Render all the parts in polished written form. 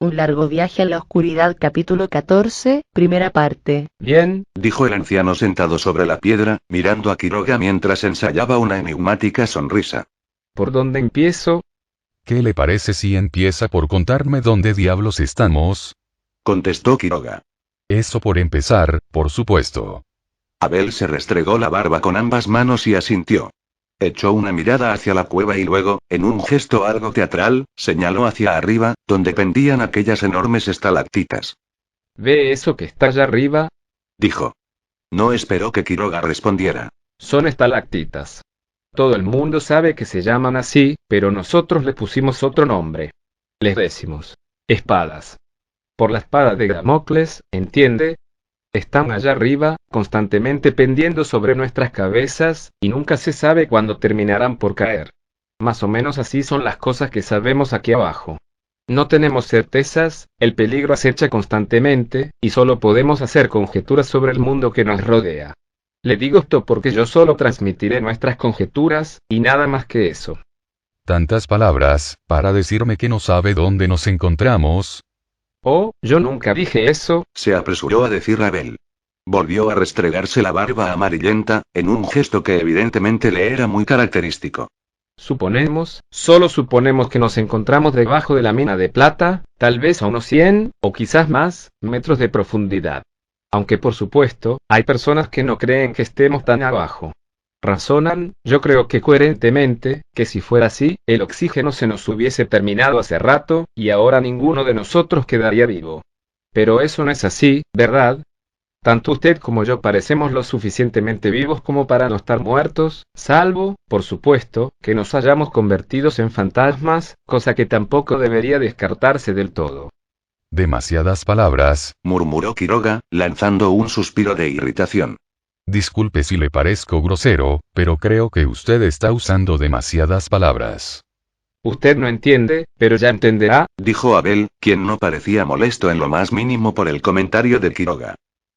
Un largo viaje a la oscuridad, capítulo 14, primera parte. Bien, dijo el anciano sentado sobre la piedra, mirando a Quiroga mientras ensayaba una enigmática sonrisa. ¿por dónde empiezo? ¿Qué le parece si empieza por contarme dónde diablos estamos? Contestó Quiroga. Eso por empezar, por supuesto. Abel se restregó la barba con ambas manos y asintió. Echó una mirada hacia la cueva y luego, en un gesto algo teatral, señaló hacia arriba, donde pendían aquellas enormes estalactitas. ¿Ve eso que está allá arriba? Dijo. No esperó que Quiroga respondiera. Son estalactitas. Todo el mundo sabe que se llaman así, pero nosotros le pusimos otro nombre. Les decimos espadas. Por la espada de Damocles, ¿entiende? Están allá arriba, constantemente pendiendo sobre nuestras cabezas, y nunca se sabe cuándo terminarán por caer. Más o menos así son las cosas que sabemos aquí abajo. No tenemos certezas, el peligro acecha constantemente, y solo podemos hacer conjeturas sobre el mundo que nos rodea. Le digo esto porque yo solo transmitiré nuestras conjeturas, y nada más que eso. Tantas palabras, para decirme que no sabe dónde nos encontramos. Oh, yo nunca dije eso. Se apresuró a decir Abel. Volvió a restregarse la barba amarillenta, en un gesto que evidentemente le era muy característico. Suponemos, solo suponemos que nos encontramos debajo de la mina de plata, tal vez a unos 100, o quizás más, metros de profundidad. Aunque por supuesto, hay personas que no creen que estemos tan abajo. Razonan, yo creo que coherentemente, que si fuera así, el oxígeno se nos hubiese terminado hace rato, y ahora ninguno de nosotros quedaría vivo. Pero eso no es así, ¿verdad? Tanto usted como yo parecemos lo suficientemente vivos como para no estar muertos, salvo, por supuesto, que nos hayamos convertidos en fantasmas, cosa que tampoco debería descartarse del todo. Demasiadas palabras. Murmuró Quiroga, lanzando un suspiro de irritación. Disculpe si le parezco grosero, pero creo que usted está usando demasiadas palabras. Usted no entiende, pero ya entenderá, Dijo Abel, quien no parecía molesto en lo más mínimo por el comentario de Quiroga.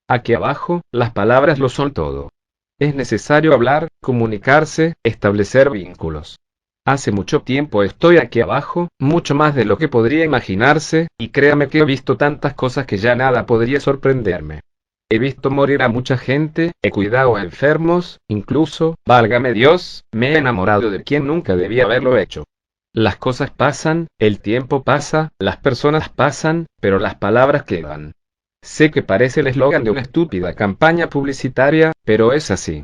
aquí abajo, las palabras lo son todo. Es necesario hablar, comunicarse, establecer vínculos. Hace mucho tiempo estoy aquí abajo, mucho más de lo que podría imaginarse, y créame que he visto tantas cosas que ya nada podría sorprenderme. He visto morir a mucha gente, he cuidado a enfermos, incluso, válgame Dios, me he enamorado de quien nunca debía haberlo hecho. Las cosas pasan, el tiempo pasa, las personas pasan, pero las palabras quedan. Sé que parece el eslogan de una estúpida campaña publicitaria, pero es así.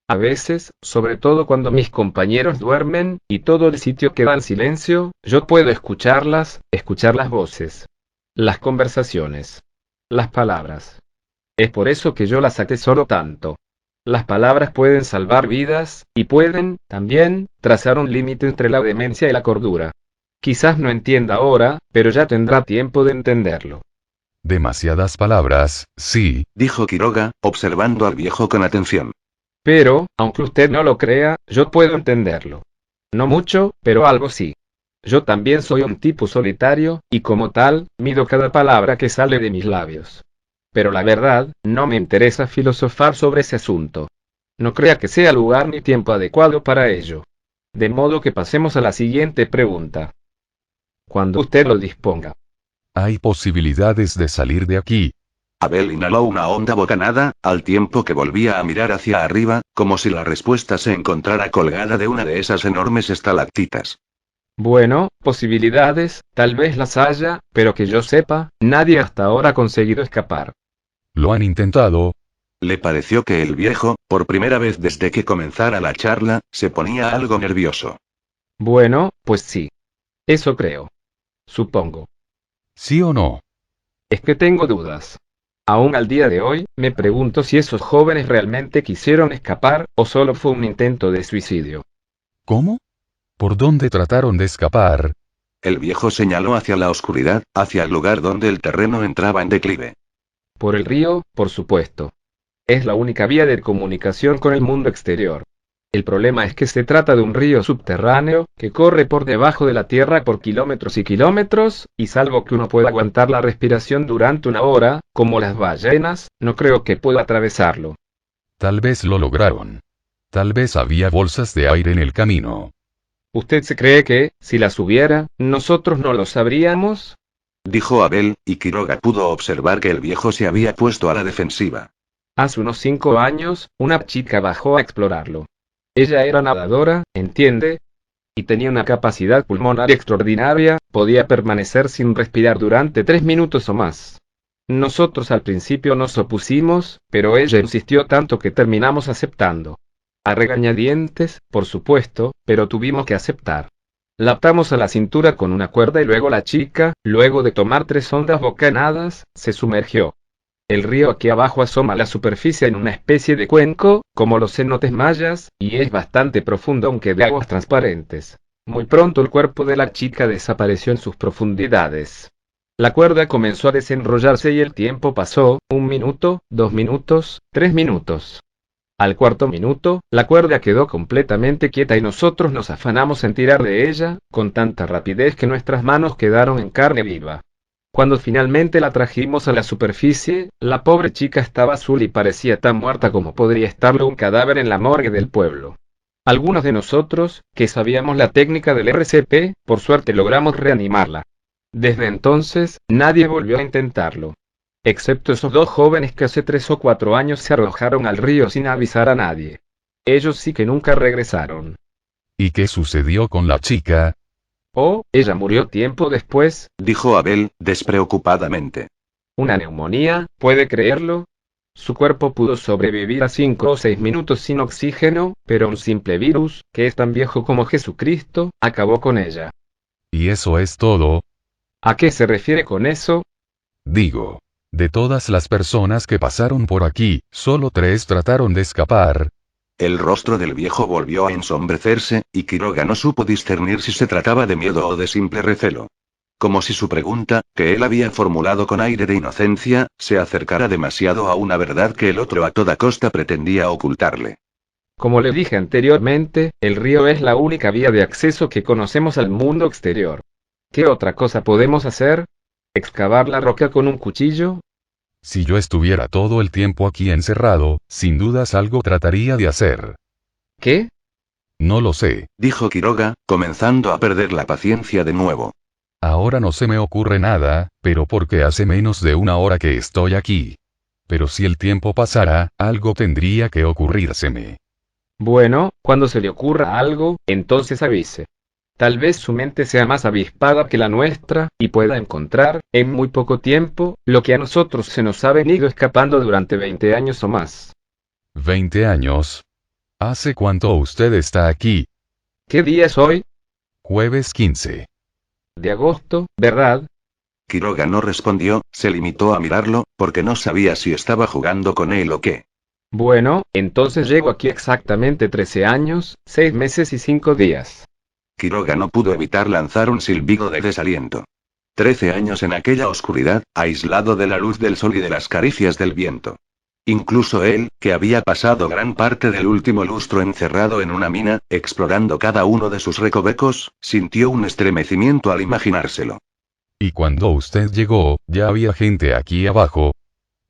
A veces, sobre todo cuando mis compañeros duermen, y todo el sitio queda en silencio, yo puedo escuchar las voces, las conversaciones, las palabras. Es por eso que yo las atesoro tanto. Las palabras pueden salvar vidas, y pueden, también, trazar un límite entre la demencia y la cordura. Quizás no entienda ahora, pero ya tendrá tiempo de entenderlo. Demasiadas palabras, sí. Dijo Quiroga, observando al viejo con atención. Pero, aunque usted no lo crea, yo puedo entenderlo. No mucho, pero algo sí. Yo también soy un tipo solitario, y como tal, mido cada palabra que sale de mis labios. Pero la verdad, no me interesa filosofar sobre ese asunto. No crea que sea lugar ni tiempo adecuado para ello. De modo que pasemos a la siguiente pregunta. Cuando usted lo disponga. Hay posibilidades de salir de aquí. Abel inhaló una honda bocanada, al tiempo que volvía a mirar hacia arriba, como si la respuesta se encontrara colgada de una de esas enormes estalactitas. Bueno, posibilidades, tal vez las haya, pero que yo sepa, nadie hasta ahora ha conseguido escapar. ¿Lo han intentado? Le pareció que el viejo, por primera vez desde que comenzara la charla, se ponía algo nervioso. Bueno, pues sí. Eso creo. Supongo. ¿Sí o no? Es que tengo dudas. Aún al día de hoy, me pregunto si esos jóvenes realmente quisieron escapar, o solo fue un intento de suicidio. ¿Cómo? ¿Por dónde trataron de escapar? El viejo señaló hacia la oscuridad, hacia el lugar donde el terreno entraba en declive. Por el río, por supuesto. Es la única vía de comunicación con el mundo exterior. El problema es que se trata de un río subterráneo, que corre por debajo de la tierra por kilómetros y kilómetros, y salvo que uno pueda aguantar la respiración durante una hora, como las ballenas, no creo que pueda atravesarlo. Tal vez lo lograron. Tal vez había bolsas de aire en el camino. ¿Usted se cree que, si las hubiera, nosotros no lo sabríamos? dijo Abel, y Quiroga pudo observar que el viejo se había puesto a la defensiva. Hace unos 5 años, una chica bajó a explorarlo. Ella era nadadora, ¿entiende? Y tenía una capacidad pulmonar extraordinaria, podía permanecer sin respirar durante 3 minutos o más. Nosotros al principio nos opusimos, pero ella insistió tanto que terminamos aceptando. A regañadientes, por supuesto, pero tuvimos que aceptar. La atamos a la cintura con una cuerda y luego la chica, luego de tomar 3 hondas bocanadas, se sumergió. El río aquí abajo asoma a la superficie en una especie de cuenco, como los cenotes mayas, y es bastante profundo aunque de aguas transparentes. Muy pronto el cuerpo de la chica desapareció en sus profundidades. La cuerda comenzó a desenrollarse y el tiempo pasó, 1 minuto, 2 minutos, 3 minutos. Al cuarto minuto, la cuerda quedó completamente quieta y nosotros nos afanamos en tirar de ella, con tanta rapidez que nuestras manos quedaron en carne viva. Cuando finalmente la trajimos a la superficie, la pobre chica estaba azul y parecía tan muerta como podría estarlo un cadáver en la morgue del pueblo. Algunos de nosotros, que sabíamos la técnica del RCP, por suerte logramos reanimarla. Desde entonces, nadie volvió a intentarlo. Excepto esos 2 jóvenes que hace 3 o 4 años se arrojaron al río sin avisar a nadie. Ellos sí que nunca regresaron. ¿Y qué sucedió con la chica? Oh, ella murió tiempo después, Dijo Abel, despreocupadamente. una neumonía, ¿puede creerlo? Su cuerpo pudo sobrevivir a 5 o 6 minutos sin oxígeno, pero un simple virus, que es tan viejo como Jesucristo, acabó con ella. ¿Y eso es todo? ¿A qué se refiere con eso? Digo, de todas las personas que pasaron por aquí, solo 3 trataron de escapar. El rostro del viejo volvió a ensombrecerse, y Quiroga no supo discernir si se trataba de miedo o de simple recelo. Como si su pregunta, que él había formulado con aire de inocencia, se acercara demasiado a una verdad que el otro a toda costa pretendía ocultarle. Como le dije anteriormente, el río es la única vía de acceso que conocemos al mundo exterior. ¿Qué otra cosa podemos hacer? ¿Excavar la roca con un cuchillo? Si yo estuviera todo el tiempo aquí encerrado, sin dudas algo trataría de hacer. ¿Qué? No lo sé. Dijo Quiroga, comenzando a perder la paciencia de nuevo. Ahora no se me ocurre nada, pero porque hace menos de 1 hora que estoy aquí. Pero si el tiempo pasara, algo tendría que ocurrírseme. Bueno, cuando se le ocurra algo, entonces avise. Tal vez su mente sea más avispada que la nuestra, y pueda encontrar, en muy poco tiempo, lo que a nosotros se nos ha venido escapando durante 20 años o más. 20 años. ¿Hace cuánto usted está aquí? ¿Qué día es hoy? Jueves 15. De agosto, ¿verdad? Quiroga no respondió, se limitó a mirarlo, porque no sabía si estaba jugando con él o qué. Bueno, entonces llego aquí exactamente 13 años, 6 meses y 5 días. Quiroga no pudo evitar lanzar un silbido de desaliento. 13 años en aquella oscuridad, aislado de la luz del sol y de las caricias del viento. Incluso él, que había pasado gran parte del último lustro encerrado en una mina, explorando cada uno de sus recovecos, sintió un estremecimiento al imaginárselo. ¿Y cuando usted llegó, ya había gente aquí abajo?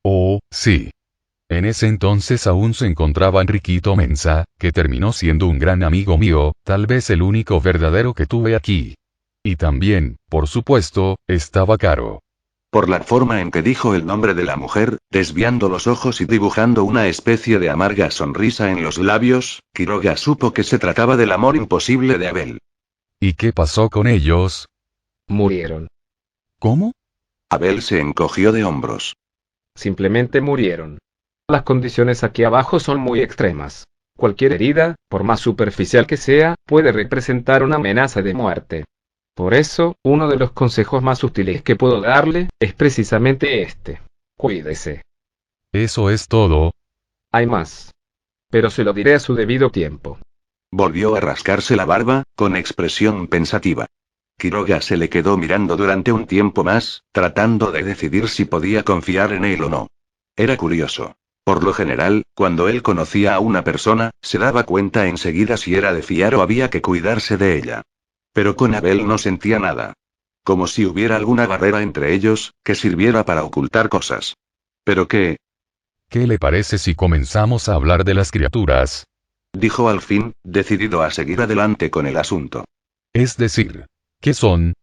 Oh, sí. En ese entonces aún se encontraba Enriquito Mensa, que terminó siendo un gran amigo mío, tal vez el único verdadero que tuve aquí. Y también, por supuesto, estaba Caro. Por la forma en que dijo el nombre de la mujer, desviando los ojos y dibujando una especie de amarga sonrisa en los labios, Quiroga supo que se trataba del amor imposible de Abel. ¿Y qué pasó con ellos? Murieron. ¿Cómo? Abel se encogió de hombros. Simplemente murieron. Las condiciones aquí abajo son muy extremas. Cualquier herida, por más superficial que sea, puede representar una amenaza de muerte. Por eso, uno de los consejos más útiles que puedo darle, es precisamente este. Cuídese. ¿Eso es todo? Hay más. Pero se lo diré a su debido tiempo. Volvió a rascarse la barba, con expresión pensativa. Quiroga se le quedó mirando durante un tiempo más, tratando de decidir si podía confiar en él o no. Era curioso. Por lo general, cuando él conocía a una persona, se daba cuenta enseguida si era de fiar o había que cuidarse de ella. Pero con Abel no sentía nada. Como si hubiera alguna barrera entre ellos, que sirviera para ocultar cosas. ¿Pero qué? ¿Qué le parece si comenzamos a hablar de las criaturas? Dijo al fin, decidido a seguir adelante con el asunto. Es decir, ¿qué son?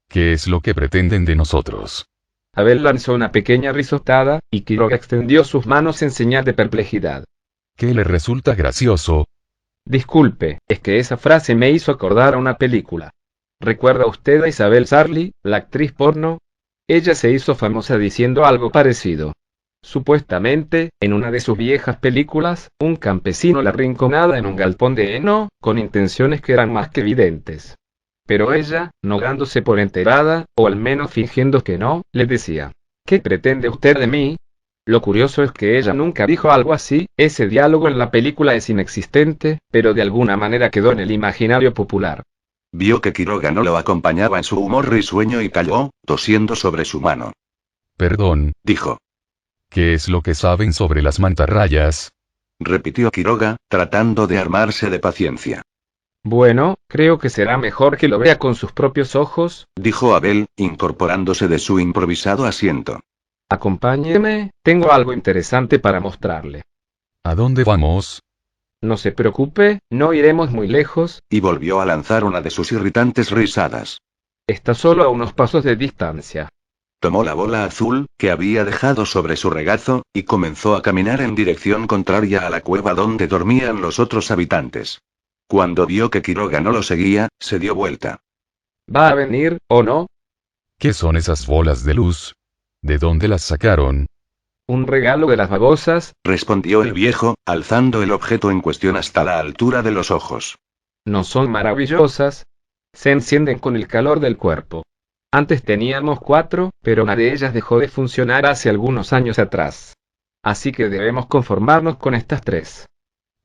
¿Qué es lo que pretenden de nosotros? Abel lanzó una pequeña risotada, y Quiroga extendió sus manos en señal de perplejidad. ¿Qué le resulta gracioso? Disculpe, es que esa frase me hizo acordar a una película. ¿Recuerda usted a Isabel Sarli, la actriz porno? Ella se hizo famosa diciendo algo parecido. Supuestamente, en una de sus viejas películas, un campesino la arrinconaba en un galpón de heno, con intenciones que eran más que evidentes. Pero ella, no dándose por enterada, o al menos fingiendo que no, le decía: ¿qué pretende usted de mí? Lo curioso es que ella nunca dijo algo así, ese diálogo en la película es inexistente, pero de alguna manera quedó en el imaginario popular. Vio que Quiroga no lo acompañaba en su humor risueño y calló, tosiendo sobre su mano. Perdón, Dijo. ¿qué es lo que saben sobre las mantarrayas? Repitió Quiroga, tratando de armarse de paciencia. Bueno, creo que será mejor que lo vea con sus propios ojos. Dijo Abel, incorporándose de su improvisado asiento. Acompáñeme, tengo algo interesante para mostrarle. ¿A dónde vamos? No se preocupe, no iremos muy lejos, Y volvió a lanzar una de sus irritantes risadas. está solo a unos pasos de distancia. Tomó la bola azul, que había dejado sobre su regazo, y comenzó a caminar en dirección contraria a la cueva donde dormían los otros habitantes. Cuando vio que Quiroga no lo seguía, se dio vuelta. ¿Va a venir, o no? ¿Qué son esas bolas de luz? ¿De dónde las sacaron? Un regalo de las babosas. Respondió el viejo, alzando el objeto en cuestión hasta la altura de los ojos. ¿No son maravillosas? Se encienden con el calor del cuerpo. Antes teníamos 4, pero una de ellas dejó de funcionar hace algunos años atrás. Así que debemos conformarnos con estas 3.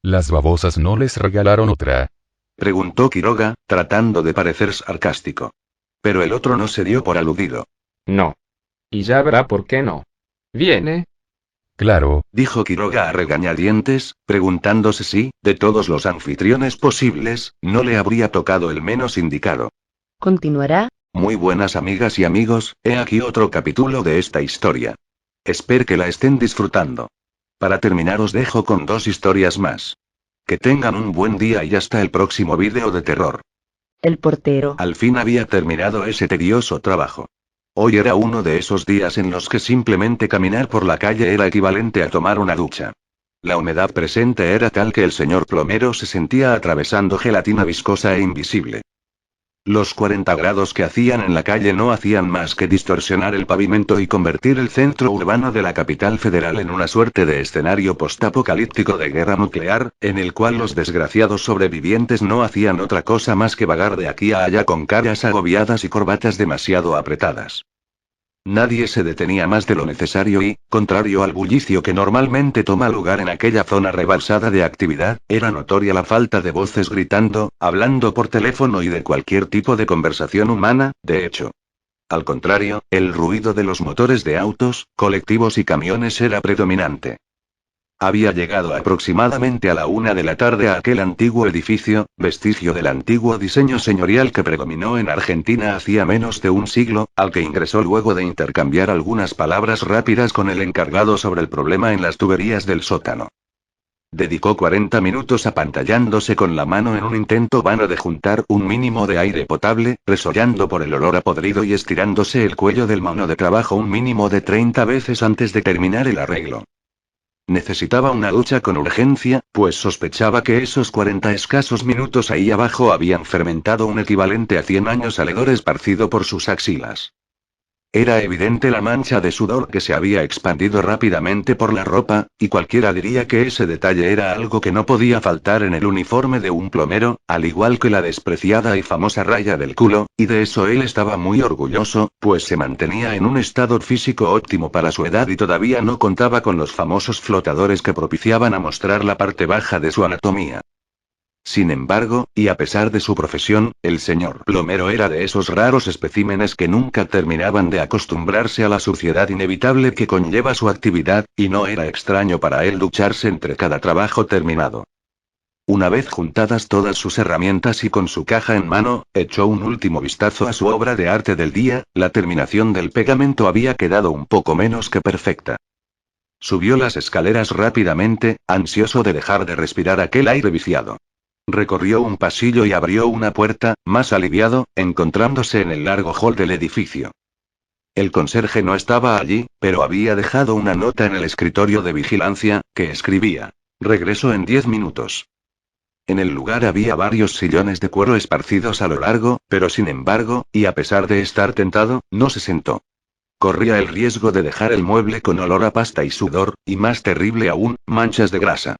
¿Las babosas no les regalaron otra? Preguntó Quiroga, tratando de parecer sarcástico. Pero el otro no se dio por aludido. No. Y ya verá por qué no. ¿Viene? Claro, Dijo Quiroga a regañadientes, preguntándose si, de todos los anfitriones posibles, no le habría tocado el menos indicado. Continuará. Muy buenas amigas y amigos, he aquí otro capítulo de esta historia. Espero que la estén disfrutando. Para terminar os dejo con 2 historias más. Que tengan un buen día y hasta el próximo vídeo de terror. El portero. Al fin había terminado ese tedioso trabajo. Hoy era uno de esos días en los que simplemente caminar por la calle era equivalente a tomar una ducha. La humedad presente era tal que el señor plomero se sentía atravesando gelatina viscosa e invisible. Los 40 grados que hacían en la calle no hacían más que distorsionar el pavimento y convertir el centro urbano de la capital federal en una suerte de escenario postapocalíptico de guerra nuclear, en el cual los desgraciados sobrevivientes no hacían otra cosa más que vagar de aquí a allá con caras agobiadas y corbatas demasiado apretadas. Nadie se detenía más de lo necesario y, contrario al bullicio que normalmente toma lugar en aquella zona rebalsada de actividad, era notoria la falta de voces gritando, hablando por teléfono y de cualquier tipo de conversación humana, de hecho. Al contrario, el ruido de los motores de autos, colectivos y camiones era predominante. Había llegado aproximadamente a la 1 de la tarde a aquel antiguo edificio, vestigio del antiguo diseño señorial que predominó en Argentina hacía menos de un siglo, al que ingresó luego de intercambiar algunas palabras rápidas con el encargado sobre el problema en las tuberías del sótano. Dedicó 40 minutos apantallándose con la mano en un intento vano de juntar un mínimo de aire potable, resollando por el olor a podrido y estirándose el cuello del mono de trabajo un mínimo de 30 veces antes de terminar el arreglo. Necesitaba una ducha con urgencia, pues sospechaba que esos 40 escasos minutos ahí abajo habían fermentado un equivalente a 100 años al hedor esparcido por sus axilas. Era evidente la mancha de sudor que se había expandido rápidamente por la ropa, y cualquiera diría que ese detalle era algo que no podía faltar en el uniforme de un plomero, al igual que la despreciada y famosa raya del culo, y de eso él estaba muy orgulloso, pues se mantenía en un estado físico óptimo para su edad y todavía no contaba con los famosos flotadores que propiciaban a mostrar la parte baja de su anatomía. Sin embargo, y a pesar de su profesión, el señor plomero era de esos raros especímenes que nunca terminaban de acostumbrarse a la suciedad inevitable que conlleva su actividad, y no era extraño para él ducharse entre cada trabajo terminado. Una vez juntadas todas sus herramientas y con su caja en mano, echó un último vistazo a su obra de arte del día, la terminación del pegamento había quedado un poco menos que perfecta. Subió las escaleras rápidamente, ansioso de dejar de respirar aquel aire viciado. Recorrió un pasillo y abrió una puerta, más aliviado, encontrándose en el largo hall del edificio. El conserje no estaba allí, pero había dejado una nota en el escritorio de vigilancia, que escribía: regreso en 10 minutos. En el lugar había varios sillones de cuero esparcidos a lo largo, pero sin embargo, y a pesar de estar tentado, no se sentó. Corría el riesgo de dejar el mueble con olor a pasta y sudor, y más terrible aún, manchas de grasa.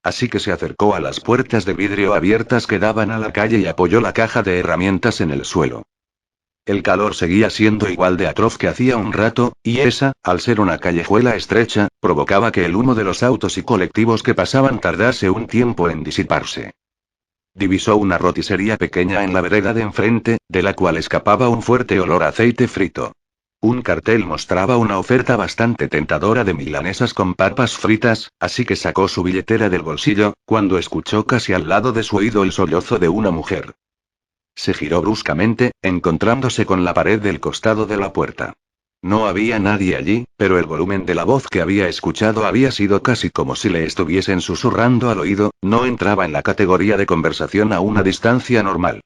Así que se acercó a las puertas de vidrio abiertas que daban a la calle y apoyó la caja de herramientas en el suelo. El calor seguía siendo igual de atroz que hacía un rato, y esa, al ser una callejuela estrecha, provocaba que el humo de los autos y colectivos que pasaban tardase un tiempo en disiparse. Divisó una roticería pequeña en la vereda de enfrente, de la cual escapaba un fuerte olor a aceite frito. Un cartel mostraba una oferta bastante tentadora de milanesas con papas fritas, así que sacó su billetera del bolsillo, cuando escuchó casi al lado de su oído el sollozo de una mujer. Se giró bruscamente, encontrándose con la pared del costado de la puerta. No había nadie allí, pero el volumen de la voz que había escuchado había sido casi como si le estuviesen susurrando al oído, no entraba en la categoría de conversación a una distancia normal.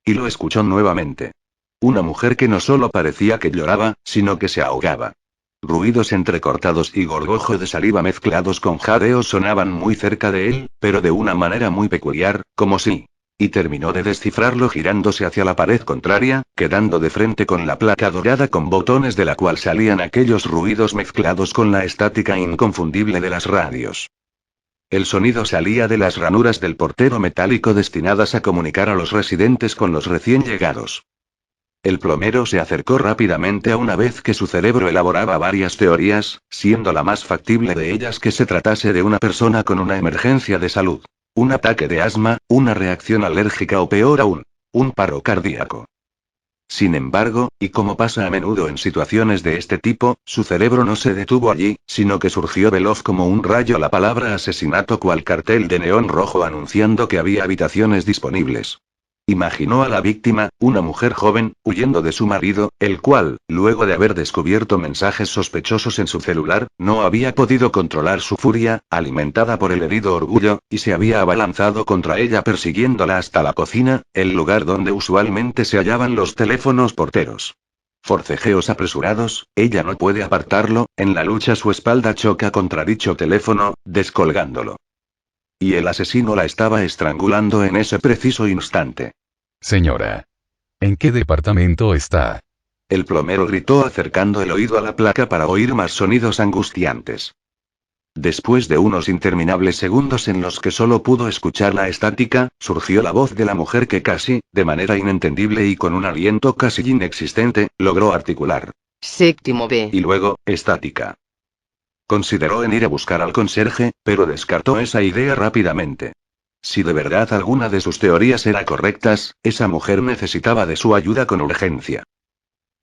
Y lo escuchó nuevamente. Una mujer que no solo parecía que lloraba, sino que se ahogaba. Ruidos entrecortados y gorgojo de saliva mezclados con jadeos sonaban muy cerca de él, pero de una manera muy peculiar, como si... Y terminó de descifrarlo girándose hacia la pared contraria, quedando de frente con la placa dorada con botones de la cual salían aquellos ruidos mezclados con la estática inconfundible de las radios. El sonido salía de las ranuras del portero metálico destinadas a comunicar a los residentes con los recién llegados. El plomero se acercó rápidamente a una vez que su cerebro elaboraba varias teorías, siendo la más factible de ellas que se tratase de una persona con una emergencia de salud. Un ataque de asma, una reacción alérgica o peor aún, un paro cardíaco. Sin embargo, y como pasa a menudo en situaciones de este tipo, su cerebro no se detuvo allí, sino que surgió veloz como un rayo la palabra asesinato cual cartel de neón rojo anunciando que había habitaciones disponibles. Imaginó a la víctima, una mujer joven, huyendo de su marido, el cual, luego de haber descubierto mensajes sospechosos en su celular, no había podido controlar su furia, alimentada por el herido orgullo, y se había abalanzado contra ella persiguiéndola hasta la cocina, el lugar donde usualmente se hallaban los teléfonos porteros. Forcejeos apresurados, ella no puede apartarlo, en la lucha su espalda choca contra dicho teléfono, descolgándolo. Y el asesino la estaba estrangulando en ese preciso instante. Señora. ¿En qué departamento está? El plomero gritó acercando el oído a la placa para oír más sonidos angustiantes. Después de unos interminables segundos en los que solo pudo escuchar la estática, surgió la voz de la mujer que casi, de manera inentendible y con un aliento casi inexistente, logró articular. Séptimo B. Y luego, estática. Consideró en ir a buscar al conserje, pero descartó esa idea rápidamente. Si de verdad alguna de sus teorías era correctas, esa mujer necesitaba de su ayuda con urgencia.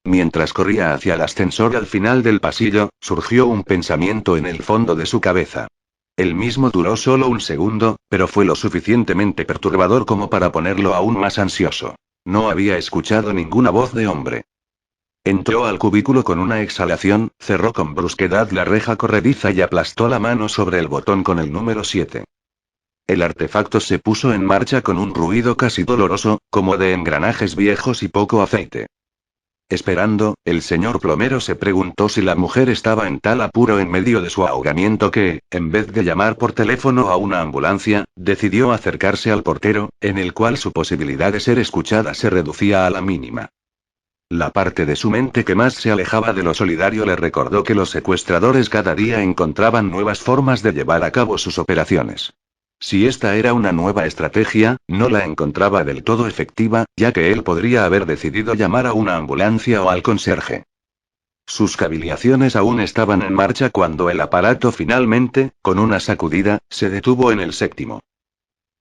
Mientras corría hacia el ascensor al final del pasillo, surgió un pensamiento en el fondo de su cabeza. El mismo duró solo un segundo, pero fue lo suficientemente perturbador como para ponerlo aún más ansioso. No había escuchado ninguna voz de hombre. Entró al cubículo con una exhalación, cerró con brusquedad la reja corrediza y aplastó la mano sobre el botón con el número 7. El artefacto se puso en marcha con un ruido casi doloroso, como de engranajes viejos y poco aceite. Esperando, el señor plomero se preguntó si la mujer estaba en tal apuro en medio de su ahogamiento que, en vez de llamar por teléfono a una ambulancia, decidió acercarse al portero, en el cual su posibilidad de ser escuchada se reducía a la mínima. La parte de su mente que más se alejaba de lo solidario le recordó que los secuestradores cada día encontraban nuevas formas de llevar a cabo sus operaciones. Si esta era una nueva estrategia, no la encontraba del todo efectiva, ya que él podría haber decidido llamar a una ambulancia o al conserje. Sus cavilaciones aún estaban en marcha cuando el aparato finalmente, con una sacudida, se detuvo en el séptimo.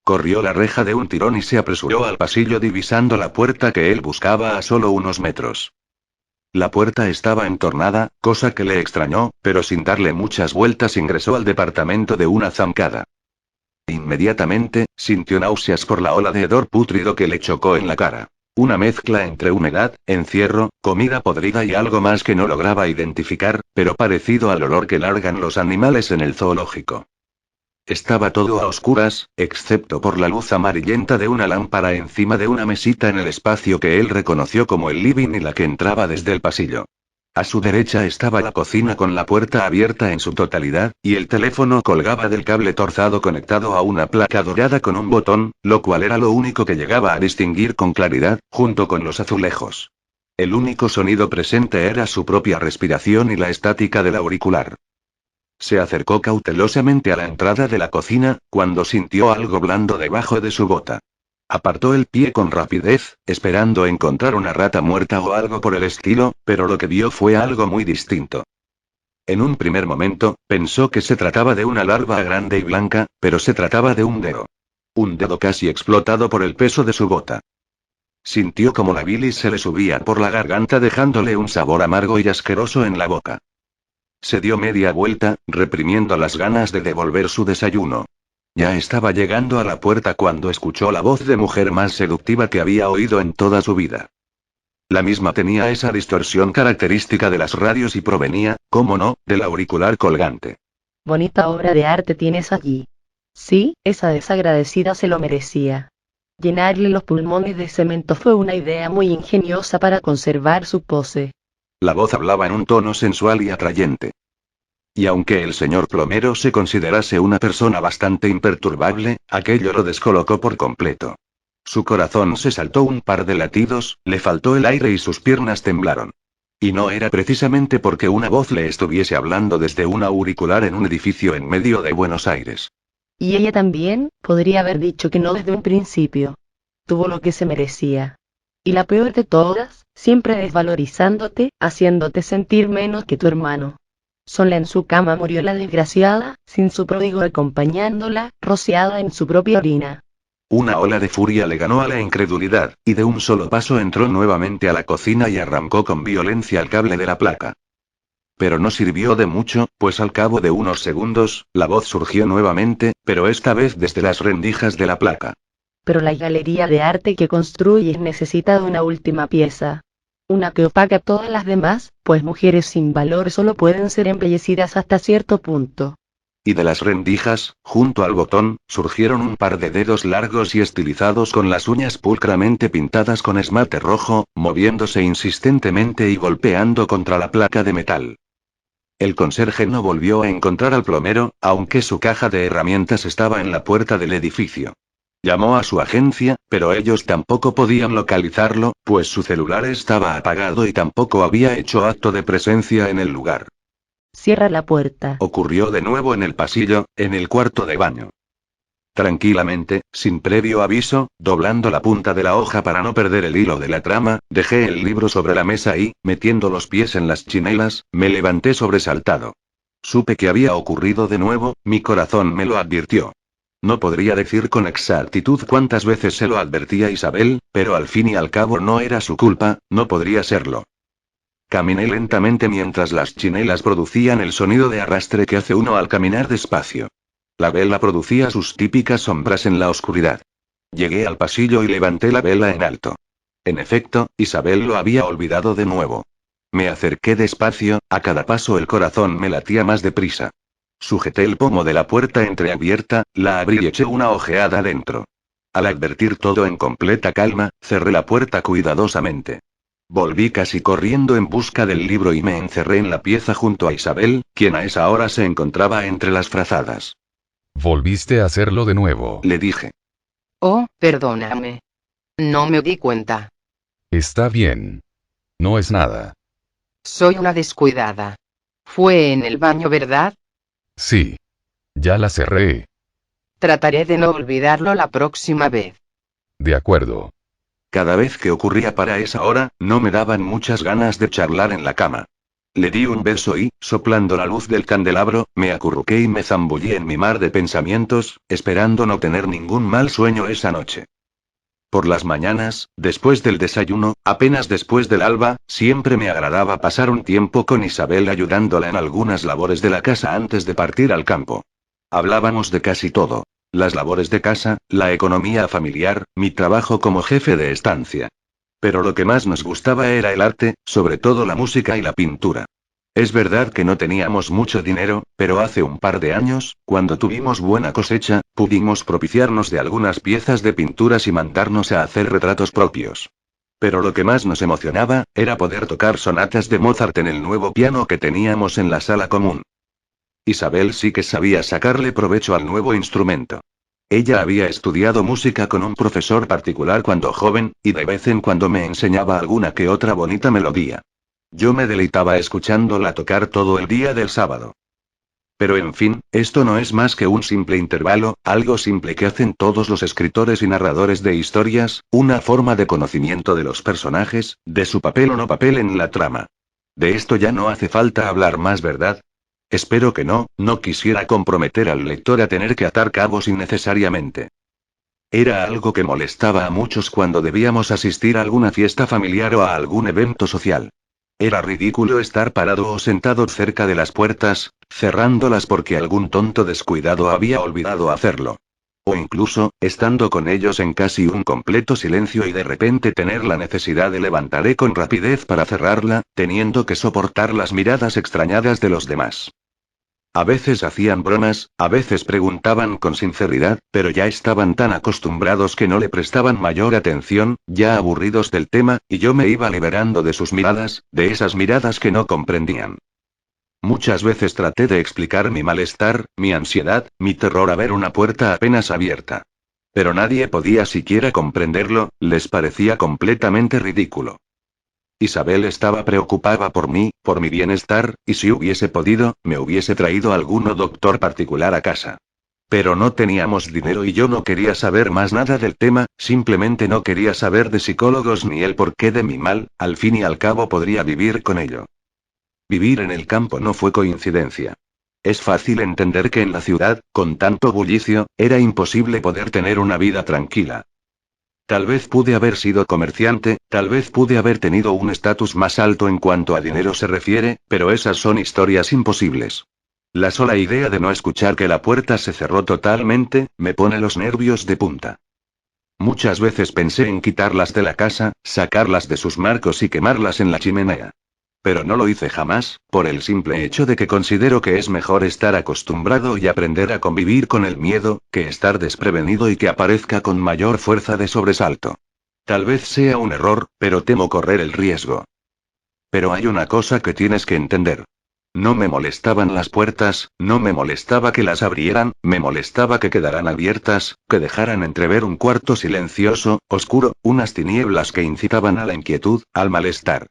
Corrió la reja de un tirón y se apresuró al pasillo divisando la puerta que él buscaba a solo unos metros. La puerta estaba entornada, cosa que le extrañó, pero sin darle muchas vueltas ingresó al departamento de una zancada. Inmediatamente, sintió náuseas por la ola de hedor pútrido que le chocó en la cara. Una mezcla entre humedad, encierro, comida podrida y algo más que no lograba identificar, pero parecido al olor que largan los animales en el zoológico. Estaba todo a oscuras, excepto por la luz amarillenta de una lámpara encima de una mesita en el espacio que él reconoció como el living y la que entraba desde el pasillo. A su derecha estaba la cocina con la puerta abierta en su totalidad, y el teléfono colgaba del cable torzado conectado a una placa dorada con un botón, lo cual era lo único que llegaba a distinguir con claridad, junto con los azulejos. El único sonido presente era su propia respiración y la estática del auricular. Se acercó cautelosamente a la entrada de la cocina, cuando sintió algo blando debajo de su bota. Apartó el pie con rapidez, esperando encontrar una rata muerta o algo por el estilo, pero lo que vio fue algo muy distinto. En un primer momento, pensó que se trataba de una larva grande y blanca, pero se trataba de un dedo. Un dedo casi explotado por el peso de su bota. Sintió como la bilis se le subía por la garganta dejándole un sabor amargo y asqueroso en la boca. Se dio media vuelta, reprimiendo las ganas de devolver su desayuno. Ya estaba llegando a la puerta cuando escuchó la voz de mujer más seductiva que había oído en toda su vida. La misma tenía esa distorsión característica de las radios y provenía, cómo no, del auricular colgante. Bonita obra de arte tienes allí. Sí, esa desagradecida se lo merecía. Llenarle los pulmones de cemento fue una idea muy ingeniosa para conservar su pose. La voz hablaba en un tono sensual y atrayente. Y aunque el señor plomero se considerase una persona bastante imperturbable, aquello lo descolocó por completo. Su corazón se saltó un par de latidos, le faltó el aire y sus piernas temblaron. Y no era precisamente porque una voz le estuviese hablando desde un auricular en un edificio en medio de Buenos Aires. Y ella también, podría haber dicho que no desde un principio. Tuvo lo que se merecía. Y la peor de todas, siempre desvalorizándote, haciéndote sentir menos que tu hermano. Sola en su cama murió la desgraciada, sin su pródigo acompañándola, rociada en su propia orina. Una ola de furia le ganó a la incredulidad, y de un solo paso entró nuevamente a la cocina y arrancó con violencia el cable de la placa. Pero no sirvió de mucho, pues al cabo de unos segundos, la voz surgió nuevamente, pero esta vez desde las rendijas de la placa. Pero la galería de arte que construyes necesita de una última pieza. Una que opaca a todas las demás, pues mujeres sin valor solo pueden ser embellecidas hasta cierto punto. Y de las rendijas, junto al botón, surgieron un par de dedos largos y estilizados con las uñas pulcramente pintadas con esmalte rojo, moviéndose insistentemente y golpeando contra la placa de metal. El conserje no volvió a encontrar al plomero, aunque su caja de herramientas estaba en la puerta del edificio. Llamó a su agencia, pero ellos tampoco podían localizarlo, pues su celular estaba apagado y tampoco había hecho acto de presencia en el lugar. Cierra la puerta. Ocurrió de nuevo en el pasillo, en el cuarto de baño. Tranquilamente, sin previo aviso, doblando la punta de la hoja para no perder el hilo de la trama, dejé el libro sobre la mesa y, metiendo los pies en las chinelas, me levanté sobresaltado. Supe que había ocurrido de nuevo, mi corazón me lo advirtió. No podría decir con exactitud cuántas veces se lo advertía Isabel, pero al fin y al cabo no era su culpa, no podría serlo. Caminé lentamente mientras las chinelas producían el sonido de arrastre que hace uno al caminar despacio. La vela producía sus típicas sombras en la oscuridad. Llegué al pasillo y levanté la vela en alto. En efecto, Isabel lo había olvidado de nuevo. Me acerqué despacio, a cada paso el corazón me latía más deprisa. Sujeté el pomo de la puerta entreabierta, la abrí y eché una ojeada dentro. Al advertir todo en completa calma, cerré la puerta cuidadosamente. Volví casi corriendo en busca del libro y me encerré en la pieza junto a Isabel, quien a esa hora se encontraba entre las frazadas. Volviste a hacerlo de nuevo. Le dije. Oh, perdóname. No me di cuenta. Está bien. No es nada. Soy una descuidada. Fue en el baño, ¿verdad? Sí. Ya la cerré. Trataré de no olvidarlo la próxima vez. De acuerdo. Cada vez que ocurría para esa hora, no me daban muchas ganas de charlar en la cama. Le di un beso y, soplando la luz del candelabro, me acurruqué y me zambullí en mi mar de pensamientos, esperando no tener ningún mal sueño esa noche. Por las mañanas, después del desayuno, apenas después del alba, siempre me agradaba pasar un tiempo con Isabel ayudándola en algunas labores de la casa antes de partir al campo. Hablábamos de casi todo. Las labores de casa, la economía familiar, mi trabajo como jefe de estancia. Pero lo que más nos gustaba era el arte, sobre todo la música y la pintura. Es verdad que no teníamos mucho dinero, pero hace un par de años, cuando tuvimos buena cosecha, pudimos propiciarnos de algunas piezas de pinturas y mandarnos a hacer retratos propios. Pero lo que más nos emocionaba, era poder tocar sonatas de Mozart en el nuevo piano que teníamos en la sala común. Isabel sí que sabía sacarle provecho al nuevo instrumento. Ella había estudiado música con un profesor particular cuando joven, y de vez en cuando me enseñaba alguna que otra bonita melodía. Yo me deleitaba escuchándola tocar todo el día del sábado. Pero en fin, esto no es más que un simple intervalo, algo simple que hacen todos los escritores y narradores de historias, una forma de conocimiento de los personajes, de su papel o no papel en la trama. De esto ya no hace falta hablar más, ¿verdad? Espero que no, no quisiera comprometer al lector a tener que atar cabos innecesariamente. Era algo que molestaba a muchos cuando debíamos asistir a alguna fiesta familiar o a algún evento social. Era ridículo estar parado o sentado cerca de las puertas, cerrándolas porque algún tonto descuidado había olvidado hacerlo. O incluso, estando con ellos en casi un completo silencio y de repente tener la necesidad de levantaré con rapidez para cerrarla, teniendo que soportar las miradas extrañadas de los demás. A veces hacían bromas, a veces preguntaban con sinceridad, pero ya estaban tan acostumbrados que no le prestaban mayor atención, ya aburridos del tema, y yo me iba liberando de sus miradas, de esas miradas que no comprendían. Muchas veces traté de explicar mi malestar, mi ansiedad, mi terror a ver una puerta apenas abierta. Pero nadie podía siquiera comprenderlo, les parecía completamente ridículo. Isabel estaba preocupada por mí, por mi bienestar, y si hubiese podido, me hubiese traído alguno doctor particular a casa. Pero no teníamos dinero y yo no quería saber más nada del tema, simplemente no quería saber de psicólogos ni el porqué de mi mal, al fin y al cabo podría vivir con ello. Vivir en el campo no fue coincidencia. Es fácil entender que en la ciudad, con tanto bullicio, era imposible poder tener una vida tranquila. Tal vez pude haber sido comerciante, tal vez pude haber tenido un estatus más alto en cuanto a dinero se refiere, pero esas son historias imposibles. La sola idea de no escuchar que la puerta se cerró totalmente, me pone los nervios de punta. Muchas veces pensé en quitarlas de la casa, sacarlas de sus marcos y quemarlas en la chimenea. Pero no lo hice jamás, por el simple hecho de que considero que es mejor estar acostumbrado y aprender a convivir con el miedo, que estar desprevenido y que aparezca con mayor fuerza de sobresalto. Tal vez sea un error, pero temo correr el riesgo. Pero hay una cosa que tienes que entender. No me molestaban las puertas, no me molestaba que las abrieran, me molestaba que quedaran abiertas, que dejaran entrever un cuarto silencioso, oscuro, unas tinieblas que incitaban a la inquietud, al malestar.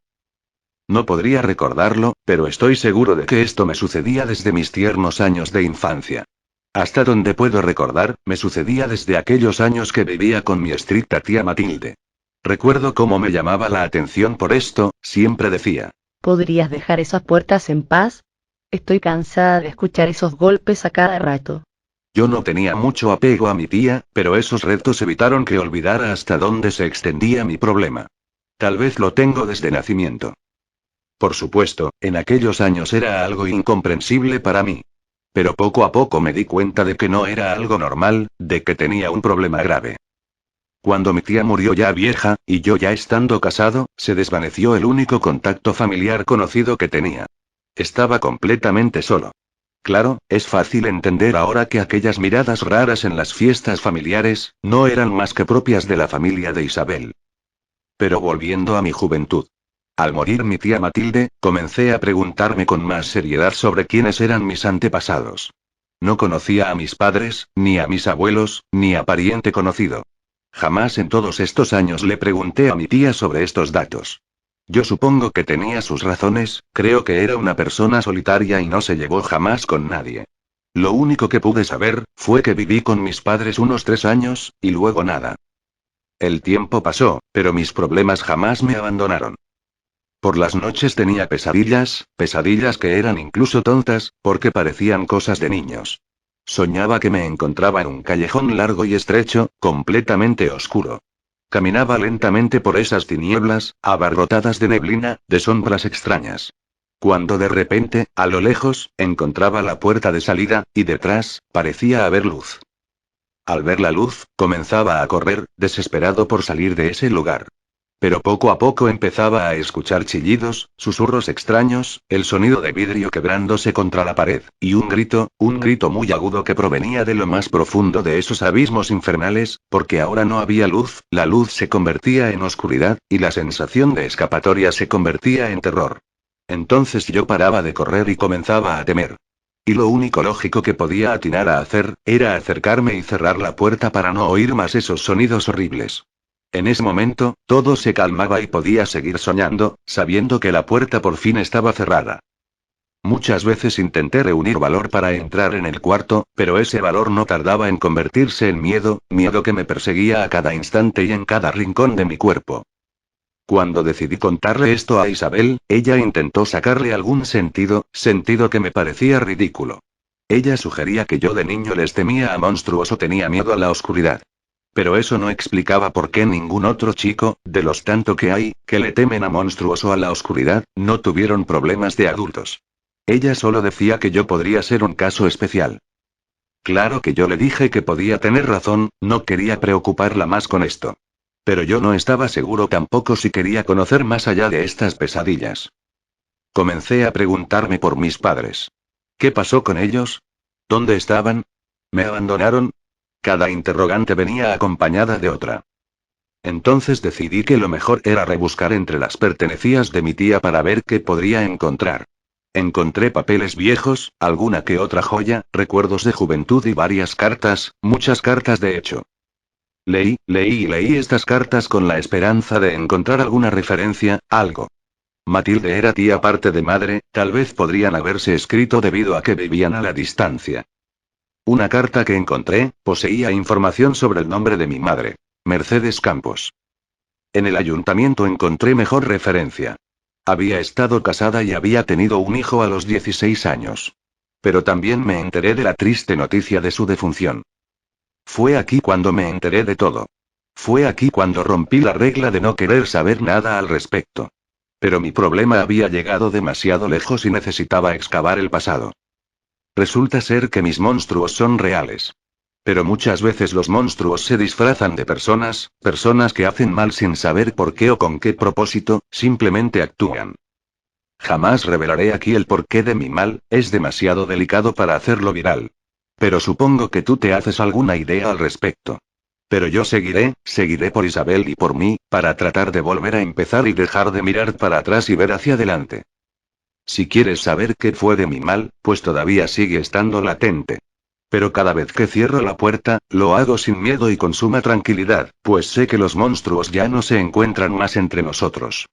No podría recordarlo, pero estoy seguro de que esto me sucedía desde mis tiernos años de infancia. Hasta donde puedo recordar, me sucedía desde aquellos años que vivía con mi estricta tía Matilde. Recuerdo cómo me llamaba la atención por esto, siempre decía: ¿podrías dejar esas puertas en paz? Estoy cansada de escuchar esos golpes a cada rato. Yo no tenía mucho apego a mi tía, pero esos retos evitaron que olvidara hasta dónde se extendía mi problema. Tal vez lo tengo desde nacimiento. Por supuesto, en aquellos años era algo incomprensible para mí. Pero poco a poco me di cuenta de que no era algo normal, de que tenía un problema grave. Cuando mi tía murió ya vieja, y yo ya estando casado, se desvaneció el único contacto familiar conocido que tenía. Estaba completamente solo. Claro, es fácil entender ahora que aquellas miradas raras en las fiestas familiares, no eran más que propias de la familia de Isabel. Pero volviendo a mi juventud. Al morir mi tía Matilde, comencé a preguntarme con más seriedad sobre quiénes eran mis antepasados. No conocía a mis padres, ni a mis abuelos, ni a pariente conocido. Jamás en todos estos años le pregunté a mi tía sobre estos datos. Yo supongo que tenía sus razones, creo que era una persona solitaria y no se llevó jamás con nadie. Lo único que pude saber, fue que viví con mis padres unos 3 años, y luego nada. El tiempo pasó, pero mis problemas jamás me abandonaron. Por las noches tenía pesadillas, pesadillas que eran incluso tontas, porque parecían cosas de niños. Soñaba que me encontraba en un callejón largo y estrecho, completamente oscuro. Caminaba lentamente por esas tinieblas, abarrotadas de neblina, de sombras extrañas. Cuando de repente, a lo lejos, encontraba la puerta de salida, y detrás, parecía haber luz. Al ver la luz, comenzaba a correr, desesperado por salir de ese lugar. Pero poco a poco empezaba a escuchar chillidos, susurros extraños, el sonido de vidrio quebrándose contra la pared, y un grito muy agudo que provenía de lo más profundo de esos abismos infernales, porque ahora no había luz, la luz se convertía en oscuridad, y la sensación de escapatoria se convertía en terror. Entonces yo paraba de correr y comenzaba a temer. Y lo único lógico que podía atinar a hacer, era acercarme y cerrar la puerta para no oír más esos sonidos horribles. En ese momento, todo se calmaba y podía seguir soñando, sabiendo que la puerta por fin estaba cerrada. Muchas veces intenté reunir valor para entrar en el cuarto, pero ese valor no tardaba en convertirse en miedo, miedo que me perseguía a cada instante y en cada rincón de mi cuerpo. Cuando decidí contarle esto a Isabel, ella intentó sacarle algún sentido que me parecía ridículo. Ella sugería que yo de niño les temía a monstruos o tenía miedo a la oscuridad. Pero eso no explicaba por qué ningún otro chico, de los tanto que hay, que le temen a monstruos o a la oscuridad, no tuvieron problemas de adultos. Ella solo decía que yo podría ser un caso especial. Claro que yo le dije que podía tener razón, no quería preocuparla más con esto. Pero yo no estaba seguro tampoco si quería conocer más allá de estas pesadillas. Comencé a preguntarme por mis padres. ¿Qué pasó con ellos? ¿Dónde estaban? ¿Me abandonaron? Cada interrogante venía acompañada de otra. Entonces decidí que lo mejor era rebuscar entre las pertenencias de mi tía para ver qué podría encontrar. Encontré papeles viejos, alguna que otra joya, recuerdos de juventud y varias cartas, muchas cartas de hecho. Leí estas cartas con la esperanza de encontrar alguna referencia, algo. Matilde era tía parte de madre, tal vez podrían haberse escrito debido a que vivían a la distancia. Una carta que encontré, poseía información sobre el nombre de mi madre. Mercedes Campos. En el ayuntamiento encontré mejor referencia. Había estado casada y había tenido un hijo a los 16 años. Pero también me enteré de la triste noticia de su defunción. Fue aquí cuando me enteré de todo. Fue aquí cuando rompí la regla de no querer saber nada al respecto. Pero mi problema había llegado demasiado lejos y necesitaba excavar el pasado. Resulta ser que mis monstruos son reales. Pero muchas veces los monstruos se disfrazan de personas que hacen mal sin saber por qué o con qué propósito, simplemente actúan. Jamás revelaré aquí el porqué de mi mal, es demasiado delicado para hacerlo viral. Pero supongo que tú te haces alguna idea al respecto. Pero yo seguiré por Isabel y por mí, para tratar de volver a empezar y dejar de mirar para atrás y ver hacia adelante. Si quieres saber qué fue de mi mal, pues todavía sigue estando latente. Pero cada vez que cierro la puerta, lo hago sin miedo y con suma tranquilidad, pues sé que los monstruos ya no se encuentran más entre nosotros.